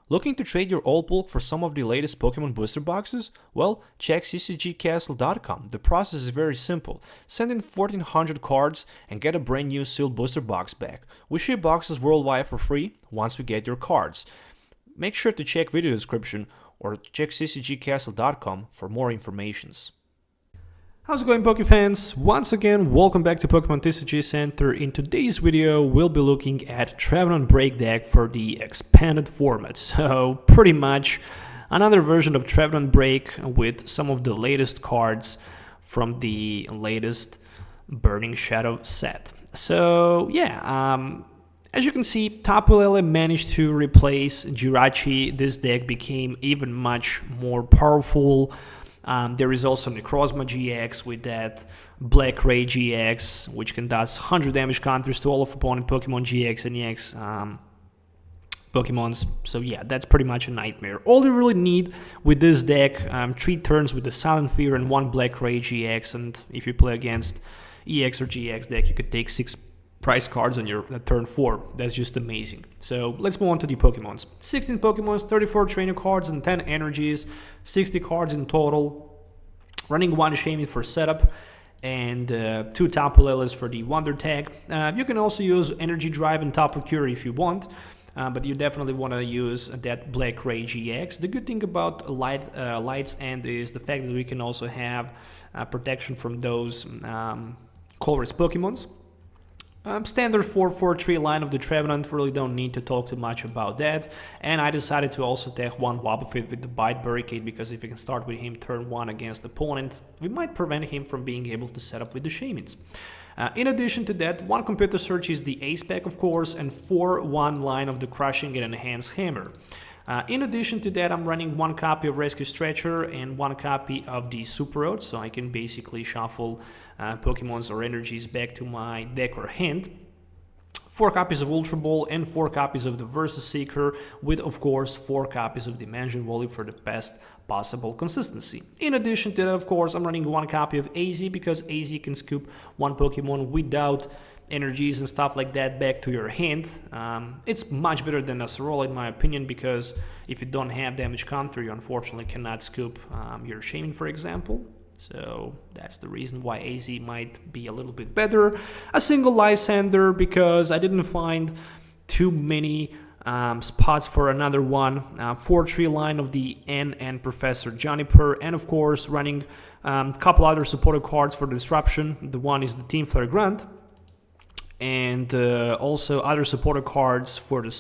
Looking to trade your old bulk for some of the latest Pokemon booster boxes? Well, check ccgcastle.com. The process is very simple. Send in 1400 cards and get a brand new sealed booster box back. We ship boxes worldwide for free once we get your cards. Make sure to check video description or check ccgcastle.com for more informations. How's it going, Pokefans? Once again, welcome back to Pokemon TCG Center. In today's video, we'll be looking at Trevenant BREAK deck for the expanded format. So, pretty much another version of Trevenant BREAK with some of the latest cards from the latest Burning Shadows set. So, yeah, as you can see, Tapu Lele managed to replace Jirachi. This deck became even much more powerful. There is also Necrozma-GX with that Black Ray GX, which can does 100 damage counters to all of opponent Pokemon GX and EX Pokemons. So yeah, that's pretty much a nightmare. All you really need with this deck, 3 turns with the Silent Fear and 1 Black Ray GX, and if you play against EX or GX deck, you could take 6 prize cards on your turn 4. That's just amazing. So let's move on to the Pokemons. 16 Pokemons, 34 trainer cards and 10 energies, 60 cards in total. Running 1 Shaymin for setup and 2 Tapu Leles for the Wonder tag. You can also use Energy Drive and Tapu Cure if you want, but you definitely want to use that Black Ray GX. The good thing about Light's End is the fact that we can also have protection from those colorless Pokemons. Standard 4-4-3 line of the Trevenant, really don't need to talk too much about that. And I decided to also take 1 Wobbuffet with the Bite Barricade, because if we can start with him turn 1 against the opponent, we might prevent him from being able to set up with the Shaymins. In addition to that, 1 Computer Search is the Ace Pack, of course, and 1 line of the Crushing and Enhanced Hammer. In addition to that, I'm running 1 copy of Rescue Stretcher and 1 copy of the Super Road, so I can basically shuffle Pokemons or energies back to my deck or hand. 4 copies of Ultra Ball and 4 copies of the Versus Seeker, with of course 4 copies of Dimension Volley for the best possible consistency. In addition to that, of course, I'm running 1 copy of AZ, because AZ can scoop 1 Pokemon without energies and stuff like that back to your hand. It's much better than Acerola in my opinion, because if you don't have damage counter, you unfortunately cannot scoop your Shaymin, for example. So that's the reason why AZ might be a little bit better. A single Lysander, because I didn't find too many spots for another one. 4-3 line of the N and Professor Juniper, and of course running a couple other supported cards for the Disruption. The one is the Team Flagrant, and also other supporter cards for the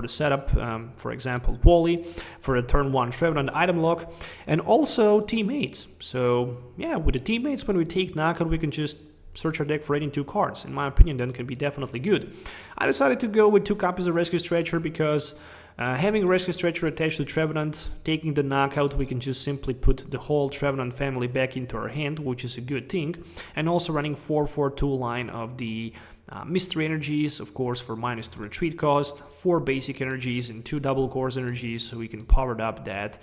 setup, for example Wally for the turn 1 Trevenant item lock, and also teammates. So yeah, with the teammates, when we take knockout, we can just search our deck for 82 cards. In my opinion, that can be definitely good. I decided to go with 2 copies of Rescue Stretcher, because having Rescue Stretcher attached to Trevenant, taking the knockout, we can just simply put the whole Trevenant family back into our hand, which is a good thing. And also running 4-4-2 line of the Mystery Energies, of course, for -2 retreat cost, 4 basic energies and 2 double course energies, so we can power up that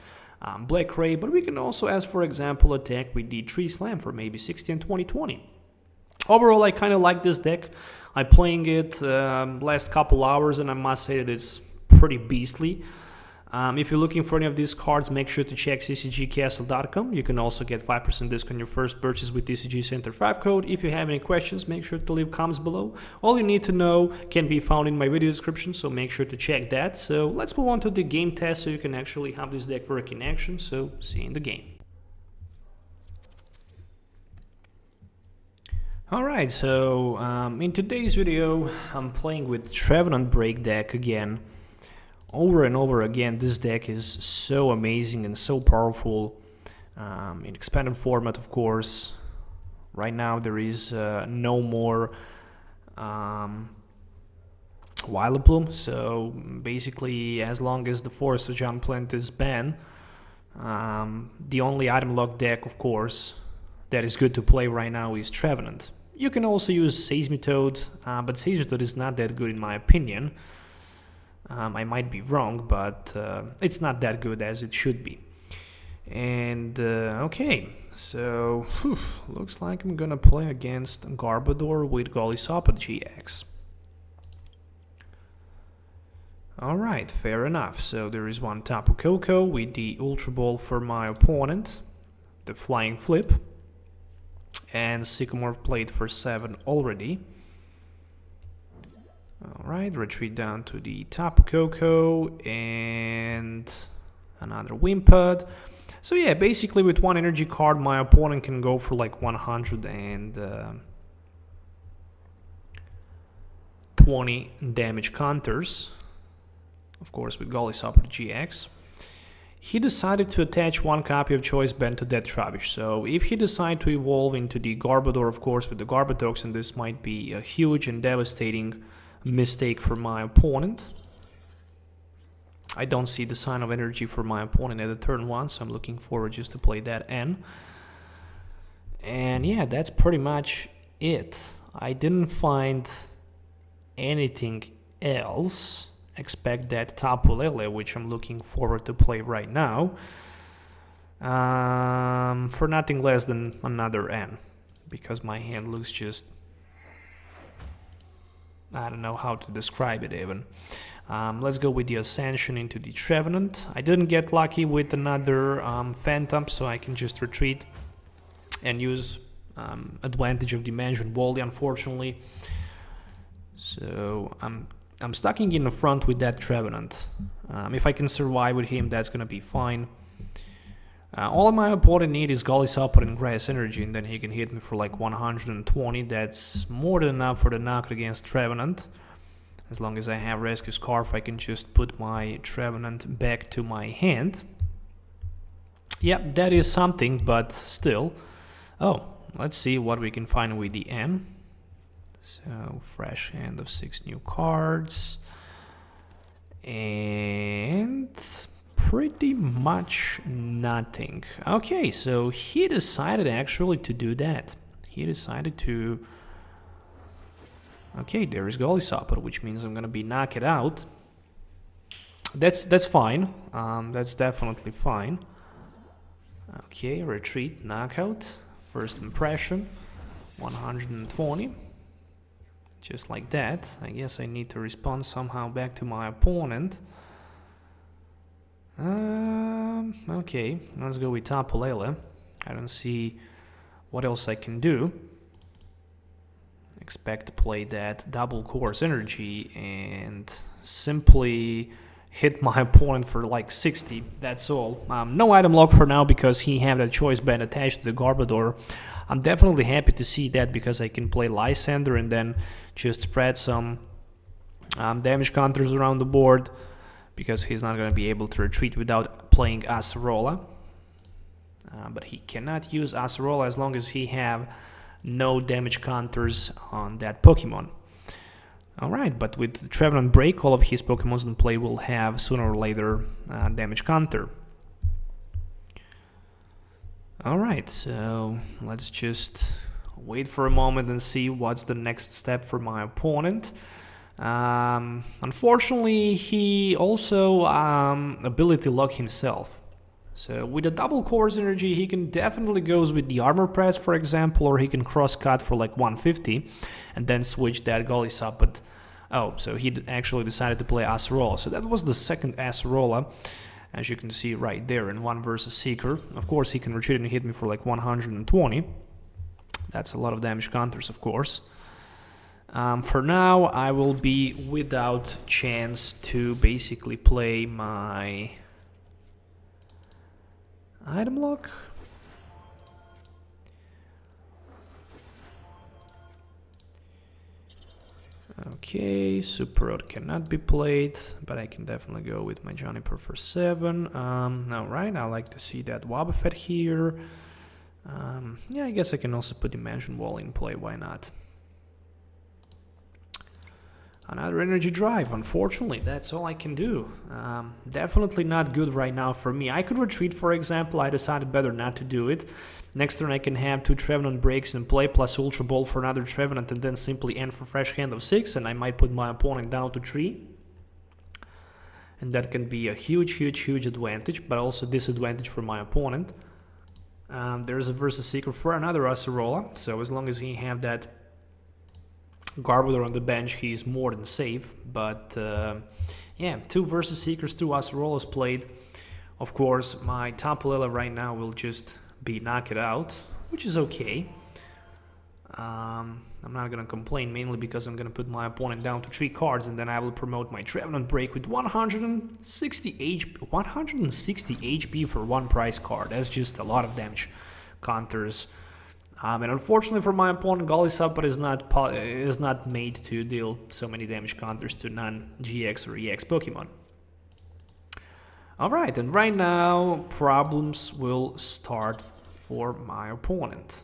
Black Ray, but we can also, as for example, attack with the Tree Slam for maybe 60 and 20-20. Overall, I kind of like this deck. I'm playing it last couple hours, and I must say that it's pretty beastly. If you're looking for any of these cards, make sure to check ccgcastle.com. You can also get 5% discount on your first purchase with TCG Center 5 code. If you have any questions, make sure to leave comments below. All you need to know can be found in my video description, so make sure to check that. So let's move on to the game test, so you can actually have this deck work in action. So see you in the game. Alright, so in today's video, I'm playing with Trevenant BREAK deck again. Over and over again, this deck is so amazing and so powerful in expanded format, of course. Right now there is no more Vileplume, so basically as long as the Forest of John Plant is banned, the only item lock deck, of course, that is good to play right now is Trevenant. You can also use Seismitoad, but Seismitoad is not that good in my opinion. I might be wrong, but it's not that good as it should be. And okay, so looks like I'm gonna play against Garbodor with Golisopod GX. Alright, fair enough. So there is one Tapu Koko with the Ultra Ball for my opponent, the Flying Flip, and Sycamore Plate for 7 already. Alright, retreat down to the Tapu Koko and another Wimpod. So yeah, basically with one energy card my opponent can go for like 120 damage counters. Of course with Golisopter-GX. He decided to attach one copy of Choice Band to that Trubbish. So if he decides to evolve into the Garbodor, of course with the Garbotoxin, this might be a huge and devastating mistake for my opponent. I don't see the sign of energy for my opponent at the turn 1, so I'm looking forward just to play that N. And yeah, that's pretty much it. I didn't find anything else. Expect that Tapu Lele, which I'm looking forward to play right now, for nothing less than another N, because my hand looks just, I don't know how to describe it even. Let's go with the Ascension into the Trevenant. I didn't get lucky with another Phantump, so I can just retreat and use advantage of Dimension Volley, unfortunately. So I'm stacking in the front with that Trevenant. If I can survive with him, that's gonna be fine. All my opponent need is Golisopter and Grass Energy, and then he can hit me for like 120. That's more than enough for the knock against Trevenant. As long as I have Rescue Scarf, I can just put my Trevenant back to my hand. Yeah, that is something, but still. Oh, let's see what we can find with the N. So, fresh hand of 6 new cards. And pretty much nothing. Okay, so he decided actually to do that. He decided to... Okay, there is Golisopter, which means I'm gonna be knock it out. That's fine. That's definitely fine. Okay, retreat, knockout. First impression, 120. Just like that. I guess I need to respond somehow back to my opponent. Okay, let's go with Tapu Lele. I don't see what else I can do. Expect to play that double course energy and simply hit my opponent for like 60. That's all. No item lock for now because he have that Choice Band attached to the Garbodor. I'm definitely happy to see that because I can play Lysander and then just spread some damage counters around the board, because he's not going to be able to retreat without playing Acerola. But he cannot use Acerola as long as he have no damage counters on that Pokemon. Alright, but with the Trevenant Break, all of his Pokemons in play will have sooner or later damage counter. Alright, so let's just wait for a moment and see what's the next step for my opponent. Unfortunately, he also ability lock himself. So with a double course energy, he can definitely goes with the armor press, for example, or he can cross cut for like 150 and then switch that Golisop. But oh, so he actually decided to play Acerola. So that was the second Acerola, as you can see right there in 1 versus Seeker. Of course, he can retreat and hit me for like 120. That's a lot of damage counters, of course. For now, I will be without chance to basically play my item lock. Okay, Super Road cannot be played, but I can definitely go with my Juniper for 7. Alright, I like to see that Wobbuffet here. Yeah, I guess I can also put Dimension Wall in play, why not? Another energy drive, unfortunately, that's all I can do. Definitely not good right now for me. I could retreat, for example. I decided better not to do it. Next turn I can have 2 Trevenant breaks in play plus Ultra Ball for another Trevenant and then simply end for fresh hand of 6, and I might put my opponent down to 3. And that can be a huge advantage, but also disadvantage for my opponent. There's a versus Seeker for another Acerola, so as long as he have that Garbodor on the bench, he's more than safe. But yeah, 2 Versus Seekers, 2 Acerolas played. Of course, my Tapu Lele right now will just be knocked out, which is okay. I'm not gonna complain, mainly because I'm gonna put my opponent down to 3 cards, and then I will promote my Trevenant Break with 160 HP for 1 prize card. That's just a lot of damage counters. And unfortunately for my opponent, Golisopod is not made to deal so many damage counters to non-GX or EX Pokemon. Alright, and right now, problems will start for my opponent.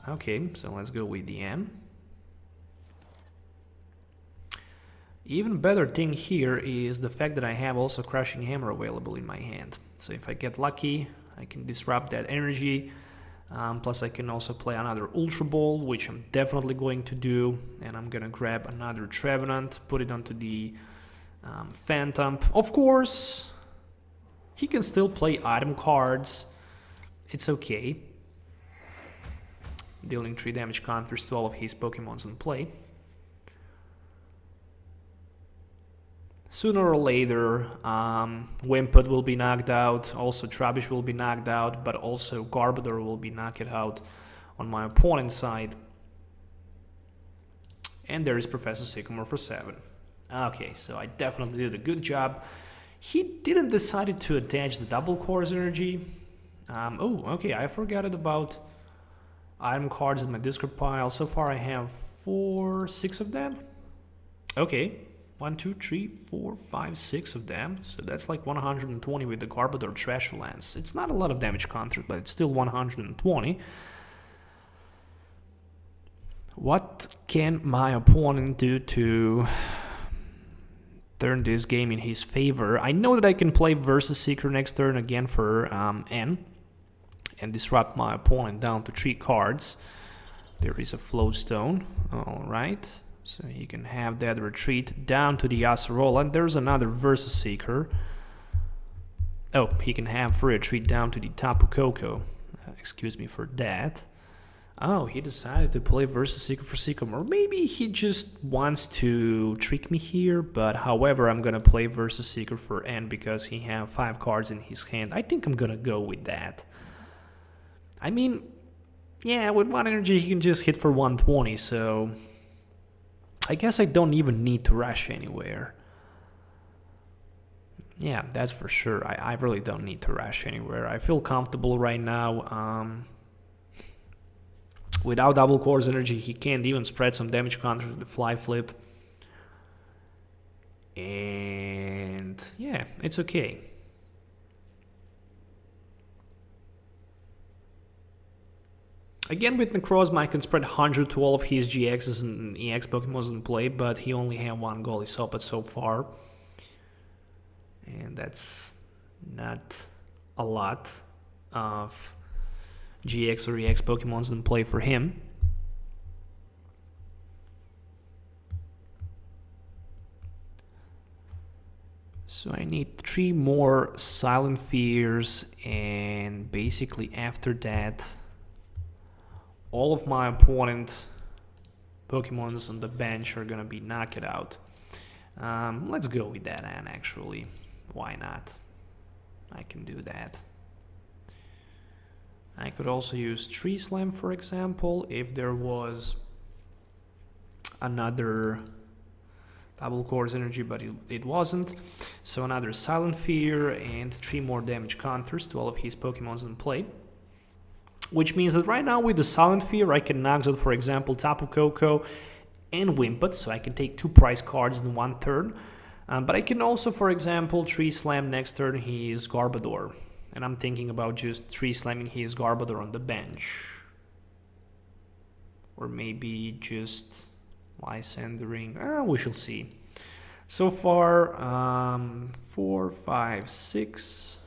Okay, so let's go with the M. Even better thing here is the fact that I have also Crushing Hammer available in my hand. So if I get lucky, I can disrupt that energy. Plus I can also play another Ultra Ball, which I'm definitely going to do. And I'm gonna grab another Trevenant, put it onto the Phantump. Of course, he can still play item cards. It's okay. Dealing 3 damage counters to all of his Pokemons in play. Sooner or later, Wimpod will be knocked out, also Trubbish will be knocked out, but also Garbodor will be knocked out on my opponent's side. And there is Professor Sycamore for 7. Okay, so I definitely did a good job. He didn't decide to attach the double course energy. Oh, okay, I forgot about item cards in my discard pile. So far I have 6 of them. Okay, 1, 2, 3, 4, 5, 6 of them. So that's like 120 with the Garbodor Trash Lance. It's not a lot of damage counter, but it's still 120. What can my opponent do to turn this game in his favor? I know that I can play Versus Seeker next turn again for N and disrupt my opponent down to 3 cards. There is a Flowstone. Alright, so he can have that retreat down to the Acerola, and there's another Versus Seeker. Oh, he can have for retreat down to the Tapu Koko. Excuse me for that. Oh, he decided to play Versus Seeker for Sycamore. Maybe he just wants to trick me here, but however, I'm gonna play Versus Seeker for N because he have 5 cards in his hand. I think I'm gonna go with that. I mean, yeah, with 1 energy he can just hit for 120, so I guess I don't even need to rush anywhere. Yeah, that's for sure. I really don't need to rush anywhere. I feel comfortable right now. Without double course energy, he can't even spread some damage counter with the Fly Flip. And yeah, it's okay. Again, with Necrozma, I can spread 100 to all of his GXs and EX Pokemon in play, but he only had 1 Golisopod so far. And that's not a lot of GX or EX Pokemon in play for him. So I need 3 more Silent Fears, and basically after that, all of my opponent Pokemons on the bench are gonna be knocked out. Let's go with that, and actually, why not? I can do that. I could also use Tree Slam, for example, if there was another double course energy, but it wasn't. So another Silent Fear and 3 more damage counters to all of his Pokemons in play. Which means that right now with the Silent Fear, I can knock out, for example, Tapu Koko and Wimpod, so I can take 2 prize cards in 1 turn. But I can also, for example, Tree Slam next turn his Garbodor. And I'm thinking about just Tree Slamming his Garbodor on the bench. Or maybe just Lysandering. We shall see. So far, 4, 5, 6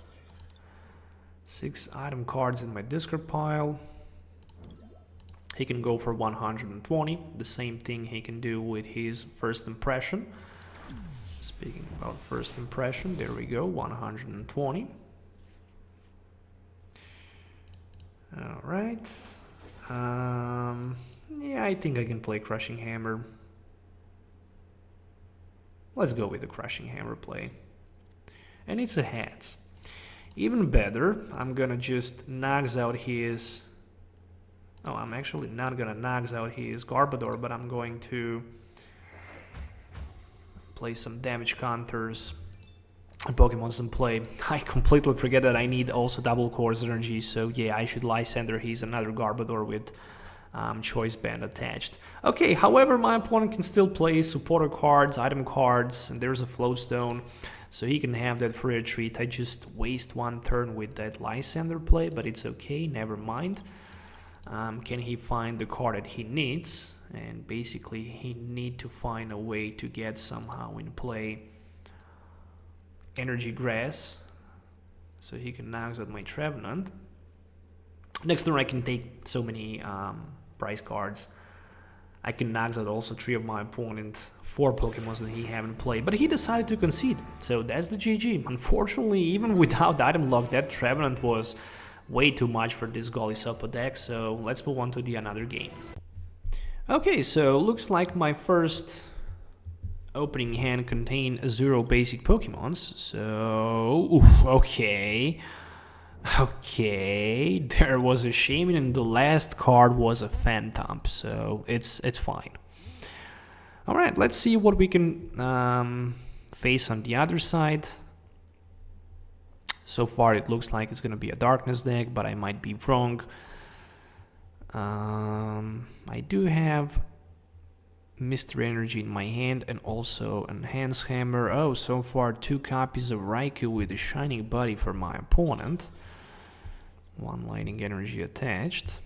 item cards in my discard pile. He can go for 120. The same thing he can do with his First Impression. Speaking about First Impression, there we go, 120. Alright. Yeah, I think I can play Crushing Hammer. Let's go with the Crushing Hammer play. And it's a heads. Even better, I'm gonna just Nags out his... Oh, I'm actually not gonna Nags out his Garbodor, but I'm going to play some damage counters and Pokemon's in play. I completely forget that I need also double Course Energy, so yeah, I should Lysander his another Garbodor with Choice Band attached. Okay, however, my opponent can still play supporter cards, item cards, and there's a Flowstone, so he can have that for a treat. I just waste one turn with that Lysander play, but it's okay, never mind. Can he find the card that he needs? And basically, he need to find a way to get somehow in play Energy Grass, so he can knock out my Trevenant. Next turn, I can take so many prize cards. I can knock out also 3 of my opponent 4 Pokemon that he haven't played, but he decided to concede, so that's the GG. Unfortunately, even without item lock, that Trevenant was way too much for this Golisoppo deck, so let's move on to the another game. Okay, so looks like my first opening hand contained 0 basic Pokemons, so oof, okay. Okay, there was a Shaymin and the last card was a Phantump, so it's fine. Alright, let's see what we can face on the other side. So far it looks like it's gonna be a Darkness deck, but I might be wrong. I do have Mystery Energy in my hand and also Enhanced Hammer. Oh, so far 2 copies of Raikou with a Shining Body for my opponent. 1 Lightning Energy attached.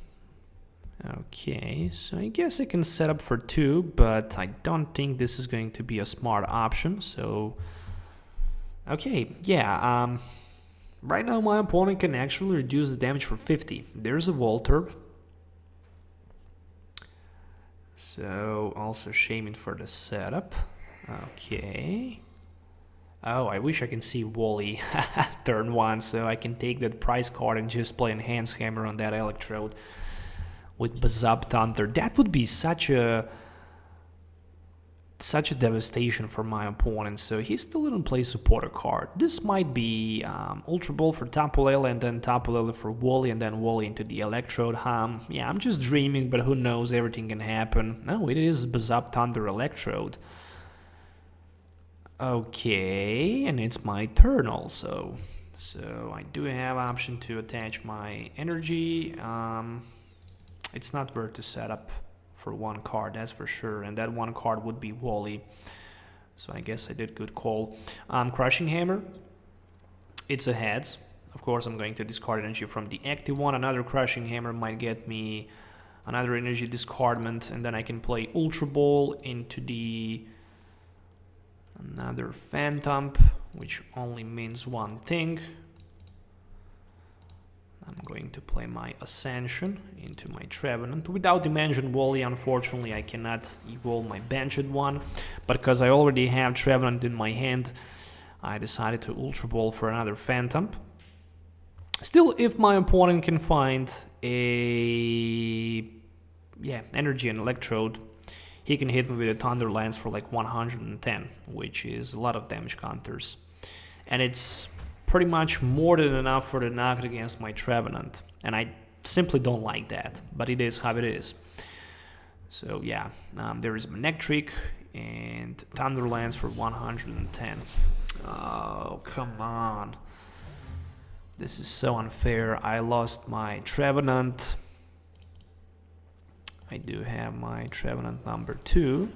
Okay, so I guess I can set up for 2, but I don't think this is going to be a smart option, so... Okay, yeah, right now my opponent can actually reduce the damage for 50. There's a Voltorb. So, also Shaymin for the setup. Okay. Oh, I wish I can see Wally turn 1, so I can take that prize card and just play Enhanced Hammer on that Electrode with Bazab Thunder. That would be such a devastation for my opponent, so he still didn't play supporter card. This might be Ultra Ball for Tapu Lele and then Tapu Lele for Wally and then Wally into the Electrode. Yeah, I'm just dreaming, but who knows, everything can happen. No, it is Bazab Thunder Electrode. Okay, and it's my turn also. So I do have option to attach my energy. It's not worth to set up for 1 card, that's for sure, and that 1 card would be Wally. So I guess I did good call. Crushing Hammer, it's a heads. Of course, I'm going to discard energy from the active one. Another Crushing Hammer might get me another energy discardment, and then I can play Ultra Ball into the another Phantump, which only means one thing. I'm going to play my Ascension into my Trevenant. Without Dimension Wally, unfortunately, I cannot evolve my Benched one, but because I already have Trevenant in my hand, I decided to Ultra Ball for another Phantump. Still, if my opponent can find a energy and Electrode, he can hit me with a Thunder Lance for like 110, which is a lot of damage counters. And it's pretty much more than enough for the knock against my Trevenant. And I simply don't like that, but it is how it is. So yeah, there is Manectric and Thunder Lance for 110. Oh, come on. This is so unfair. I lost my Trevenant. I do have my Trevenant number 2.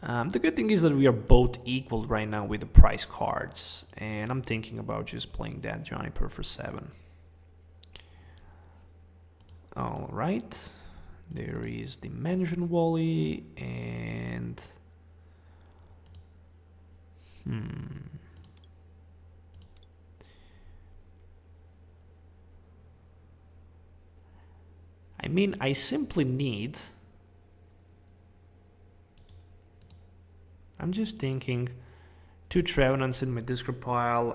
The good thing is that we are both equal right now with the prize cards, and I'm thinking about just playing that Juniper for 7. Alright, there is Dimension Wally, and... I mean, I simply need... I'm just thinking 2 Trevenants in my discard pile.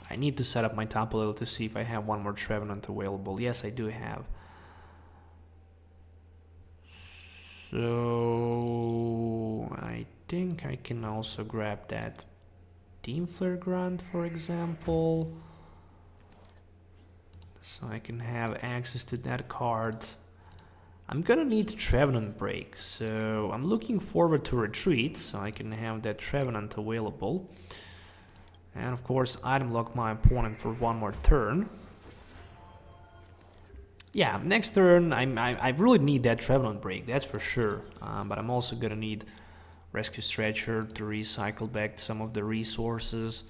I need to set up my Tapu Lele to see if I have one more Trevenant available. Yes, I do have. So I think I can also grab that Team Flare Grunt, for example. So I can have access to that card. I'm gonna need Trevenant Break, so I'm looking forward to Retreat, so I can have that Trevenant available. And of course, item lock my opponent for one more turn. Yeah, next turn, I really need that Trevenant Break, that's for sure. But I'm also gonna need Rescue Stretcher to recycle back some of the resources.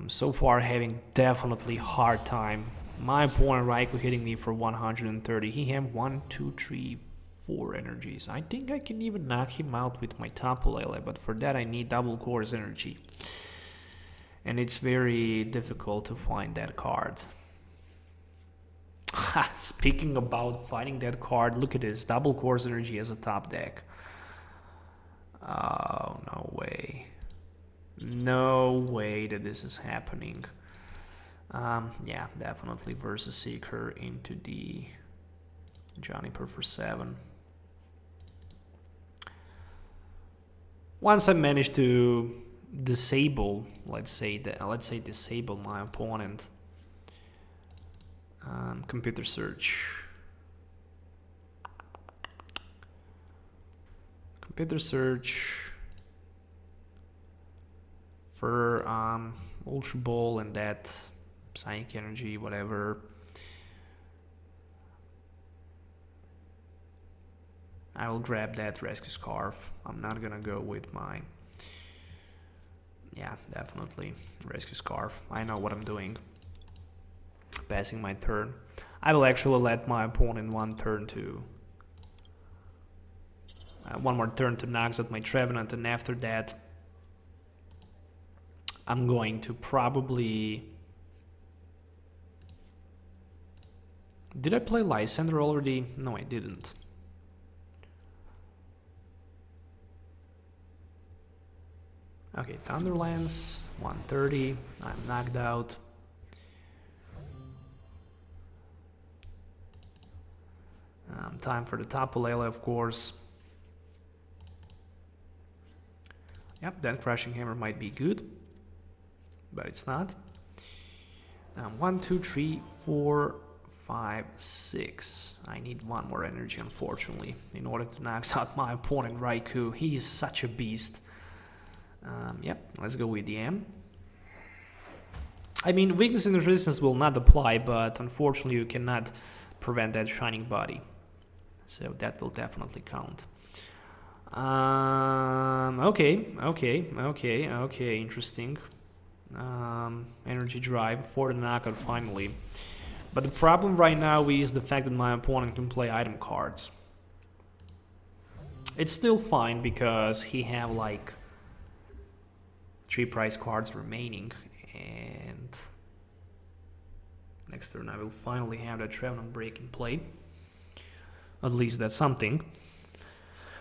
So far, having definitely hard time. My opponent Raikou hitting me for 130. He have 1, 2, 3, 4 energies. I think I can even knock him out with my Tapu Lele, but for that I need double Core's energy. And it's very difficult to find that card. Speaking about finding that card, look at this. Double Core's energy as a top deck. Oh, no way. No way that this is happening. Yeah, definitely Versus Seeker into the Juniper for 7. Once I manage to disable, let's say disable my opponent, computer search. Computer search for Ultra Ball and that Psychic Energy, whatever. I will grab that Rescue Scarf. I'm not gonna go with my... Yeah, definitely Rescue Scarf. I know what I'm doing. Passing my turn. I will actually let my opponent one more turn to knocks at my Trevenant, and after that I'm going to probably... Did I play Lysander already? No, I didn't. Okay, Thunderlance, 130. I'm knocked out. Time for the Tapu Lele, of course. Yep, that Crushing Hammer might be good, but it's not. 1, 2, 3, 4, 5, 6. I need one more energy, unfortunately, in order to knock out my opponent Raikou. He is such a beast. Yep, let's go with the M. I mean, weakness and resistance will not apply, but unfortunately you cannot prevent that Shining Body. So that will definitely count. Okay, interesting. Energy Drive for the knockout finally. But the problem right now is the fact that my opponent can play item cards. It's still fine because he have like 3 prize cards remaining, and next turn I will finally have that Trevenant Break in play. At least that's something.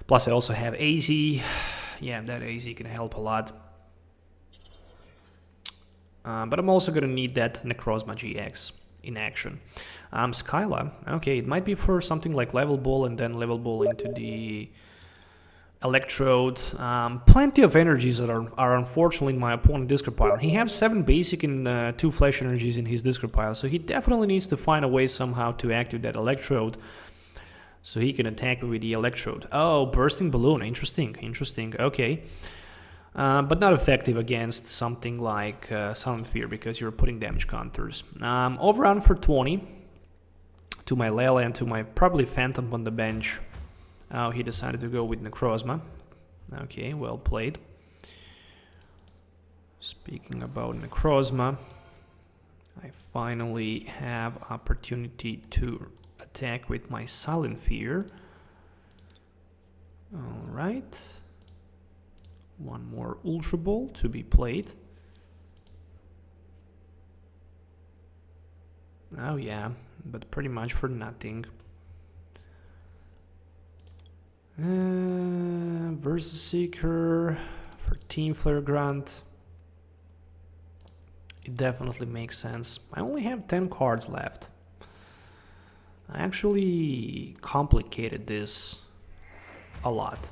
Plus I also have AZ. Yeah, that AZ can help a lot. But I'm also gonna need that Necrozma-GX in action. Skyla, okay, it might be for something like Level Ball and then Level Ball into the Electrode. Plenty of energies that are unfortunately in my opponent's discard pile. He has 7 basic and 2 flash energies in his discard pile, so he definitely needs to find a way somehow to activate that Electrode so he can attack me with the Electrode. Oh, Bursting Balloon, interesting, okay. But not effective against something like Silent Fear because you're putting damage counters. Overrun for 20 to my Lele and to my probably Phantump on the bench. Oh, he decided to go with Necrozma. Okay, well played. Speaking about Necrozma, I finally have opportunity to attack with my Silent Fear. Alright. One more Ultra Ball to be played. Oh yeah, but pretty much for nothing. Versus Seeker for Team Flare Grunt. It definitely makes sense. I only have 10 cards left. I actually complicated this a lot.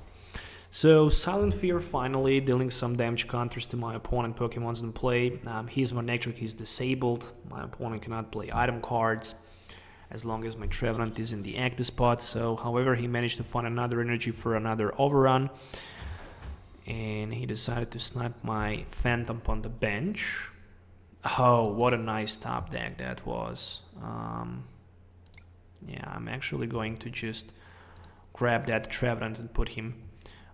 So Silent Fear finally dealing some damage counters to my opponent Pokemons in play. His Manectric is disabled. My opponent cannot play item cards as long as my Trevenant is in the active spot. So, however, he managed to find another energy for another overrun. And he decided to snipe my Phantump on the bench. Oh, what a nice top deck that was. Yeah, I'm actually going to just grab that Trevenant and put him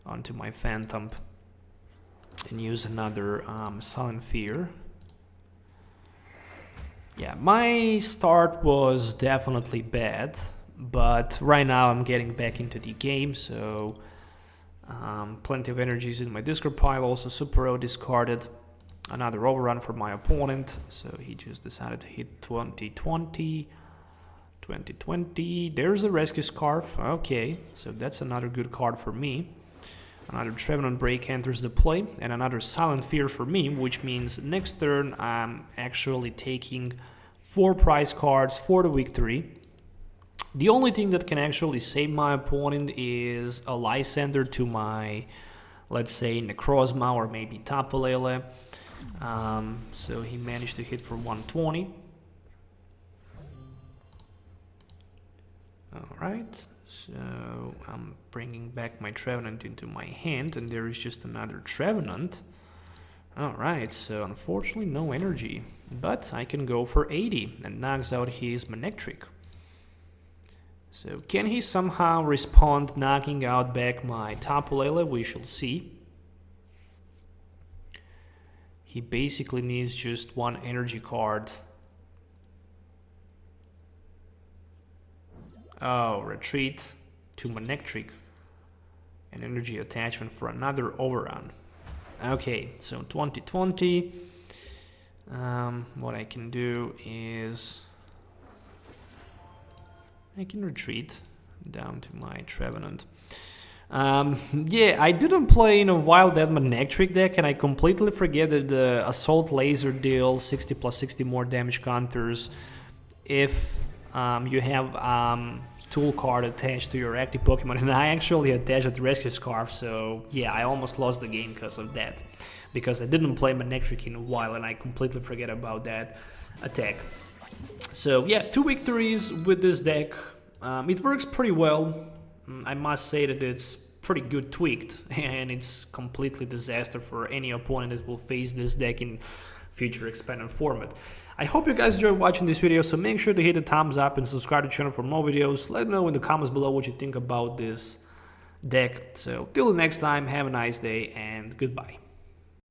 onto my Phantump and use another Silent Fear. Yeah, my start was definitely bad, but right now I'm getting back into the game, so plenty of energies in my discard pile. Also Super O discarded another overrun for my opponent, so he just decided to hit 2020. There's a Rescue Scarf. Okay, so that's another good card for me. Another Trevenant Break enters the play, and another Silent Fear for me, which means next turn I'm actually taking 4 prize cards for the victory. The only thing that can actually save my opponent is a Lysandre to my, let's say, Necrozma or maybe Tapu Lele. So he managed to hit for 120. Alright, so I'm bringing back my Trevenant into my hand, and there is just another Trevenant. Alright, so unfortunately no energy, but I can go for 80 and knocks out his Manectric. So can he somehow respond knocking out back my Tapu Lele? We shall see. He basically needs just one energy card. Oh, retreat to Manectric. An energy attachment for another overrun. Okay, so 2020. What I can do is I can retreat down to my Trevenant. Yeah, I didn't play in a while that Manectric deck, and I completely forget that the Assault Laser deals 60 plus 60 more damage counters if you have tool card attached to your active Pokemon, and I actually attached a Rescue Scarf, so yeah, I almost lost the game because of that, because I didn't play Manectric in a while and I completely forget about that attack. So yeah, 2 victories with this deck. It works pretty well. I must say that it's pretty good tweaked, and it's completely disaster for any opponent that will face this deck in future expanded format. I hope you guys enjoyed watching this video, so make sure to hit the thumbs up and subscribe to the channel for more videos. Let me know in the comments below what you think about this deck. So till the next time, have a nice day and goodbye.